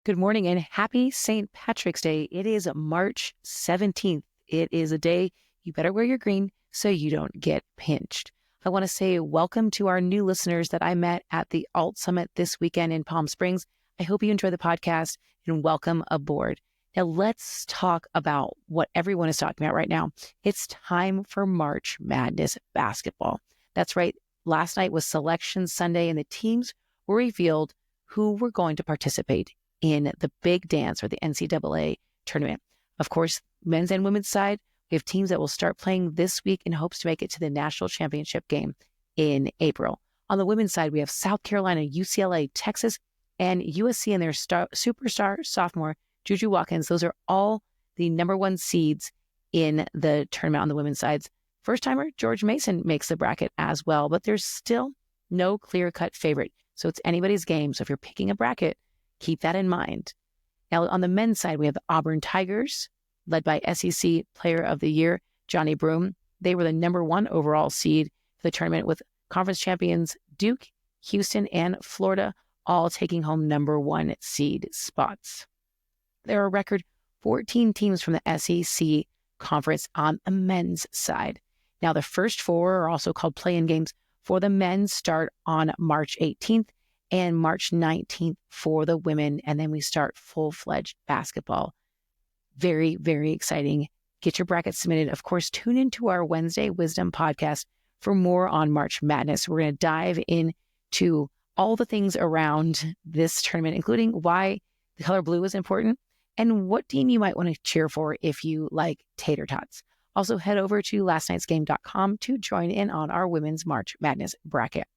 Good morning and happy St. Patrick's Day. It is March 17th. It is a day you better wear your green so you don't get pinched. I want to say welcome to our new listeners that I met at the Alt Summit this weekend in Palm Springs. I hope you enjoy the podcast and welcome aboard. Now let's talk about what everyone is talking about right now. It's time for March Madness basketball. That's right. Last night was Selection Sunday and the teams were revealed who were going to participate in the big dance or the NCAA tournament. Of course, men's and women's side, we have teams that will start playing this week in hopes to make it to the national championship game in April. On the women's side, we have South Carolina, UCLA, Texas, and USC and their superstar sophomore, Juju Watkins. Those are all the number one seeds in the tournament on the women's sides. First timer, George Mason makes the bracket as well, but there's still no clear-cut favorite. So it's anybody's game. So if you're picking a bracket, keep that in mind. Now, on the men's side, we have the Auburn Tigers, led by SEC Player of the Year, Johnny Broome. They were the number one overall seed for the tournament with conference champions Duke, Houston, and Florida, all taking home number one seed spots. There are a record 14 teams from the SEC conference on the men's side. Now, the first four are also called play-in games for the men start on March 18th. And March 19th for the women. And then we start full-fledged basketball. Very, very exciting. Get your brackets submitted. Of course, tune into our Wednesday Wisdom podcast for more on March Madness. We're going to dive into all the things around this tournament, including why the color blue is important and what team you might want to cheer for if you like tater tots. Also, head over to lastnightsgame.com to join in on our Women's March Madness bracket.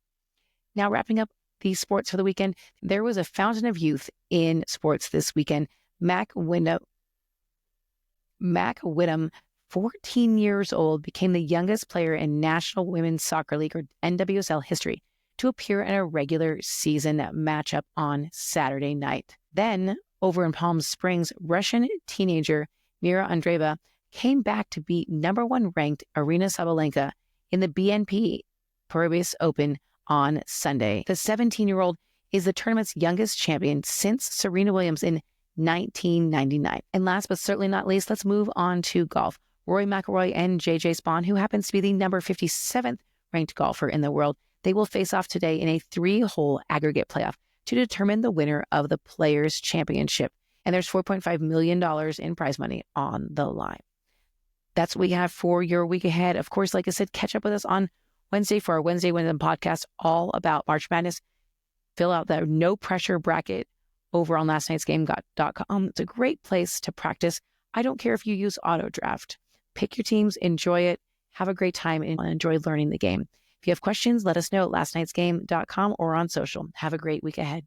Now, wrapping up the sports for the weekend, there was a fountain of youth in sports this weekend. Mac Whittam, 14 years old, became the youngest player in National Women's Soccer League or NWSL history to appear in a regular season matchup on Saturday night. Then, over in Palm Springs, Russian teenager Mira Andreeva came back to beat number one ranked Arina Sabalenka in the BNP Paribas Open on Sunday. The 17-year-old is the tournament's youngest champion since Serena Williams in 1999. And last but certainly not least, let's move on to golf. Rory McIlroy and JJ Spaun, who happens to be the number 57th ranked golfer in the world, they will face off today in a 3-hole aggregate playoff to determine the winner of the Players' Championship. And there's $4.5 million in prize money on the line. That's what we have for your week ahead. Of course, like I said, catch up with us on Wednesday for our Wednesday Wisdom podcast, all about March Madness. Fill out the no pressure bracket over on lastnightsgame.com. It's a great place to practice. I don't care if you use auto draft. Pick your teams, enjoy it, have a great time, and enjoy learning the game. If you have questions, let us know at lastnightsgame.com or on social. Have a great week ahead.